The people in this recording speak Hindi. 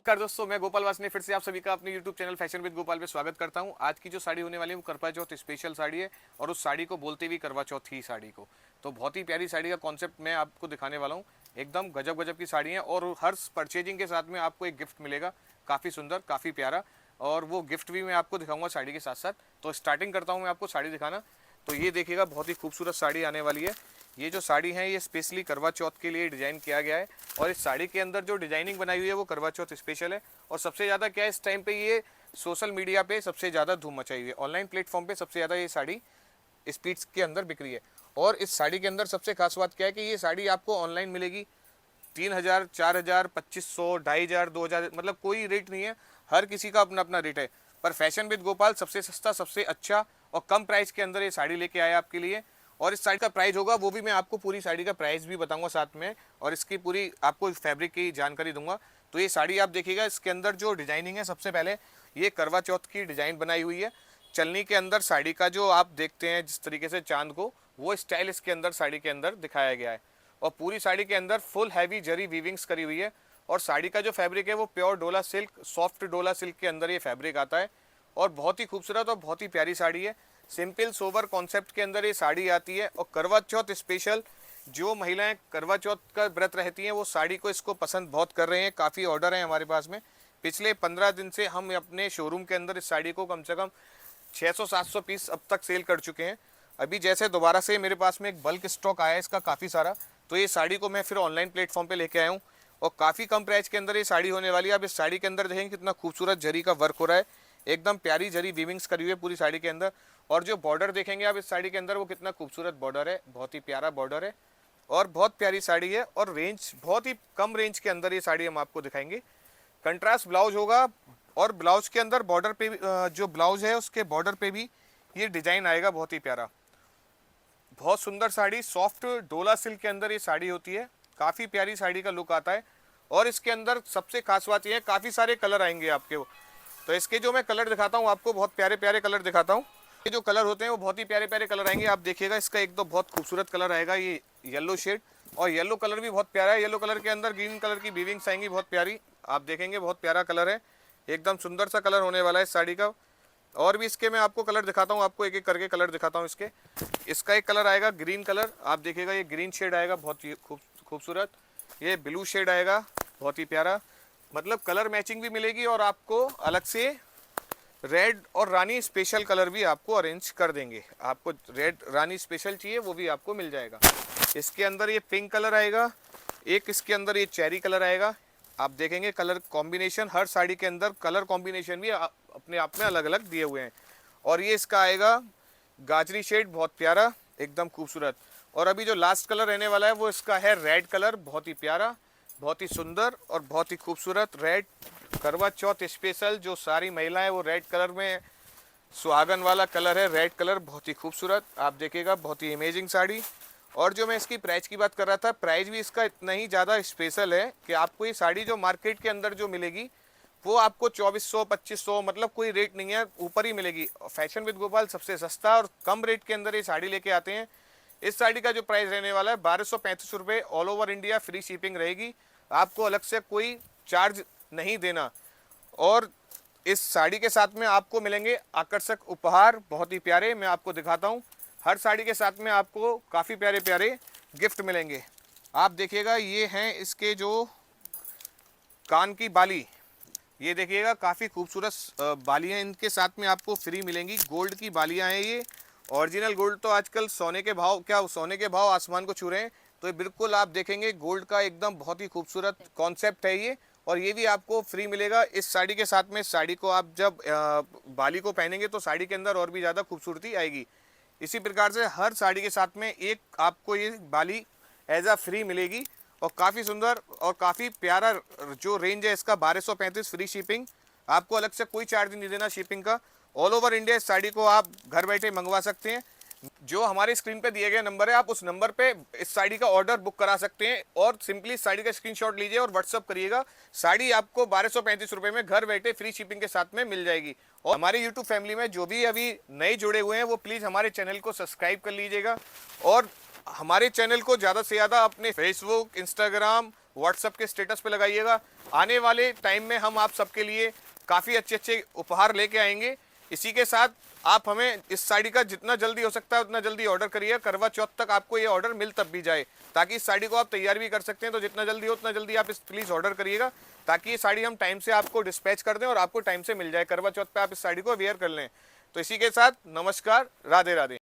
नमस्कार दोस्तों, मैं गोपाल वासने फिर से आप सभी का अपने YouTube channel fashion with Gopal पे स्वागत करता हूं। आज की जो साड़ी होने वाली है वो करवा चौथ स्पेशल साड़ी है और उस साड़ी को बोलते भी करवा चौथ ही साड़ी को। तो बहुत ही प्यारी साड़ी का कॉन्सेप्ट मैं आपको दिखाने वाला हूं। एकदम गजब गजब की साड़ी है और हर परचेजिंग के साथ में आपको एक गिफ्ट मिलेगा, काफ़ी सुंदर, काफ़ी प्यारा। और वो गिफ्ट भी मैं आपको दिखाऊंगा साड़ी के साथ साथ। तो स्टार्टिंग करता हूँ मैं आपको साड़ी दिखाना। तो ये देखिएगा, बहुत ही खूबसूरत साड़ी आने वाली है। ये जो साड़ी है ये स्पेशली करवा चौथ के लिए डिज़ाइन किया गया है और इस साड़ी के अंदर जो डिजाइनिंग बनाई हुई है वो करवा चौथ स्पेशल है। और सबसे ज़्यादा क्या है, इस टाइम पे ये सोशल मीडिया पे सबसे ज़्यादा धूम मचाई हुई है। ऑनलाइन प्लेटफॉर्म पे सबसे ज़्यादा ये साड़ी स्पीड्स के अंदर बिक रही है। और इस साड़ी के अंदर सबसे खास बात क्या है कि ये साड़ी आपको ऑनलाइन मिलेगी 3,000, 4,000, 2,500, 2,500, 2,000, मतलब कोई रेट नहीं है। हर किसी का अपना अपना रेट है। पर फैशन विद गोपाल सबसे सस्ता, सबसे अच्छा और कम प्राइस के अंदर ये साड़ी लेके आया आपके लिए। और इस साड़ी का प्राइस होगा, वो भी मैं आपको पूरी साड़ी का प्राइस भी बताऊंगा साथ में, और इसकी पूरी आपको फैब्रिक की जानकारी दूंगा। तो ये साड़ी आप देखिएगा, इसके अंदर जो डिजाइनिंग है, सबसे पहले ये करवा चौथ की डिजाइन बनाई हुई है। चलनी के अंदर साड़ी का जो आप देखते हैं जिस तरीके से चांद को, वो स्टाइल इसके अंदर साड़ी के अंदर दिखाया गया है। और पूरी साड़ी के अंदर फुल हैवी जरी वीविंग्स करी हुई है। और साड़ी का जो फैब्रिक है वो प्योर डोला सिल्क, सॉफ्ट डोला सिल्क के अंदर ये फैब्रिक आता है। और बहुत ही खूबसूरत और बहुत ही प्यारी साड़ी है। सिंपल सोबर कॉन्सेप्ट के अंदर ये साड़ी आती है। और करवा चौथ स्पेशल, जो महिलाएं करवा चौथ का व्रत रहती हैं वो साड़ी को इसको पसंद बहुत कर रहे हैं। काफ़ी ऑर्डर हैं हमारे पास में। पिछले 15 दिन से हम अपने शोरूम के अंदर इस साड़ी को कम से कम 600-700 पीस अब तक सेल कर चुके हैं। अभी जैसे दोबारा से मेरे पास में एक बल्क स्टॉक आया है इसका काफ़ी सारा, तो ये साड़ी को मैं फिर ऑनलाइन प्लेटफॉर्म पे लेके आया हूँ। और काफ़ी कम प्राइस के अंदर ये साड़ी होने वाली है। आप इस साड़ी के अंदर देखेंगे कितना खूबसूरत जरी का वर्क हो रहा है। एकदम प्यारी जरी वीविंग्स करी हुई है पूरी साड़ी के अंदर। और जो बॉर्डर देखेंगे आप इस साड़ी के अंदर, वो कितना खूबसूरत बॉर्डर है, बहुत ही प्यारा बॉर्डर है और बहुत प्यारी साड़ी है। और रेंज, बहुत ही कम रेंज के अंदर ये साड़ी हम आपको दिखाएंगे। कंट्रास्ट ब्लाउज होगा और ब्लाउज के अंदर बॉर्डर पे जो ब्लाउज है उसके बॉर्डर पे भी ये डिजाइन आएगा, बहुत ही प्यारा, बहुत सुंदर साड़ी। सॉफ्ट डोला सिल्क के अंदर ये साड़ी होती है। काफ़ी प्यारी साड़ी का लुक आता है। और इसके अंदर सबसे खास बात ये है, काफ़ी सारे कलर आएंगे आपके। तो इसके जो मैं कलर दिखाता हूँ आपको, बहुत प्यारे प्यारे कलर दिखाता हूँ। ये जो कलर होते हैं वो बहुत ही प्यारे प्यारे कलर आएंगे। आप देखिएगा, इसका एक तो बहुत खूबसूरत कलर आएगा ये येलो शेड। और येलो कलर भी बहुत प्यारा है। येलो कलर के अंदर ग्रीन कलर की वीविंग्स आएंगी, बहुत प्यारी। आप देखेंगे बहुत प्यारा कलर है, एकदम सुंदर सा कलर होने वाला है इस साड़ी का। और भी इसके मैं आपको कलर दिखाता हूँ, आपको एक एक करके कलर दिखाता हूँ इसके। इसका एक कलर आएगा ग्रीन कलर, आप देखिएगा ये ग्रीन शेड आएगा, बहुत ही खूबसूरत। ये ब्लू शेड आएगा, बहुत ही प्यारा, मतलब कलर मैचिंग भी मिलेगी। और आपको अलग से रेड और रानी स्पेशल कलर भी आपको अरेंज कर देंगे। आपको रेड रानी स्पेशल चाहिए वो भी आपको मिल जाएगा। इसके अंदर ये पिंक कलर आएगा, एक इसके अंदर ये चेरी कलर आएगा। आप देखेंगे कलर कॉम्बिनेशन, हर साड़ी के अंदर कलर कॉम्बिनेशन भी अपने आप में अलग अलग दिए हुए हैं। और ये इसका आएगा गाजरी शेड, बहुत प्यारा, एकदम खूबसूरत। और अभी जो लास्ट कलर रहने वाला है वो इसका है रेड कलर, बहुत ही प्यारा, बहुत ही सुंदर और बहुत ही खूबसूरत। रेड करवा चौथ स्पेशल, जो सारी महिलाएं वो रेड कलर में, सुहागन वाला कलर है रेड कलर, बहुत ही खूबसूरत। आप देखिएगा, बहुत ही अमेजिंग साड़ी। और जो मैं इसकी प्राइस की बात कर रहा था, प्राइस भी इसका इतना ही ज़्यादा स्पेशल है कि आपको ये साड़ी जो मार्केट के अंदर जो मिलेगी वो आपको 2,400, 2,500, मतलब कोई रेट नहीं है, ऊपर ही मिलेगी। फैशन विद गोपाल सबसे सस्ता और कम रेट के अंदर ये साड़ी लेके आते हैं। इस साड़ी का जो प्राइस रहने वाला है 1,235 रुपये, all over India free shipping रहेगी। आपको अलग से कोई चार्ज नहीं देना। और इस साड़ी के साथ में आपको मिलेंगे आकर्षक उपहार, बहुत ही प्यारे, मैं आपको दिखाता हूँ। हर साड़ी के साथ में आपको काफ़ी प्यारे प्यारे गिफ्ट मिलेंगे। आप देखिएगा, ये हैं इसके जो कान की बाली, ये देखिएगा काफ़ी खूबसूरत बालियाँ इनके साथ में आपको फ्री मिलेंगी। गोल्ड की बालियाँ हैं ये, ओरिजिनल गोल्ड। तो आजकल सोने के भाव, क्या सोने के भाव आसमान को छू रहे हैं, तो ये बिल्कुल आप देखेंगे गोल्ड का एकदम बहुत ही खूबसूरत कॉन्सेप्ट है ये। और ये भी आपको फ्री मिलेगा इस साड़ी के साथ में। इस साड़ी को आप जब बाली को पहनेंगे तो साड़ी के अंदर और भी ज़्यादा खूबसूरती आएगी। इसी प्रकार से हर साड़ी के साथ में एक आपको ये बाली एज आ फ्री मिलेगी। और काफ़ी सुंदर और काफ़ी प्यारा जो रेंज है इसका, 1,235 फ्री शिपिंग, आपको अलग से कोई चार्ज नहीं देना शिपिंग का। ऑल ओवर इंडिया इस साड़ी को आप घर बैठे मंगवा सकते हैं। जो हमारे स्क्रीन पे दिए गए नंबर है, आप उस नंबर पे इस साड़ी का ऑर्डर बुक करा सकते हैं। और सिंपली साड़ी का स्क्रीनशॉट लीजिए और व्हाट्सअप करिएगा। साड़ी आपको 1,235 रुपये में घर बैठे फ्री शिपिंग के साथ में मिल जाएगी। और हमारे यूट्यूब फैमिली में जो भी अभी नए जुड़े हुए हैं वो प्लीज़ हमारे चैनल को सब्सक्राइब कर लीजिएगा। और हमारे चैनल को ज़्यादा से ज़्यादा अपने फेसबुक, इंस्टाग्राम व्हाट्सएप के स्टेटस पे लगाइएगा। आने वाले टाइम में हम आप सबके लिए काफ़ी अच्छे अच्छे उपहार लेके आएंगे। इसी के साथ आप हमें इस साड़ी का जितना जल्दी हो सकता है उतना जल्दी ऑर्डर करिए, करवा चौथ तक आपको ये ऑर्डर मिल तब भी जाए, ताकि इस साड़ी को आप तैयार भी कर सकते हैं। तो जितना जल्दी हो उतना जल्दी आप इस प्लीज़ ऑर्डर करिएगा, ताकि ये साड़ी हम टाइम से आपको डिस्पैच कर दें और आपको टाइम से मिल जाए, करवा चौथ पे आप इस साड़ी को वेयर कर लें। तो इसी के साथ नमस्कार, राधे राधे।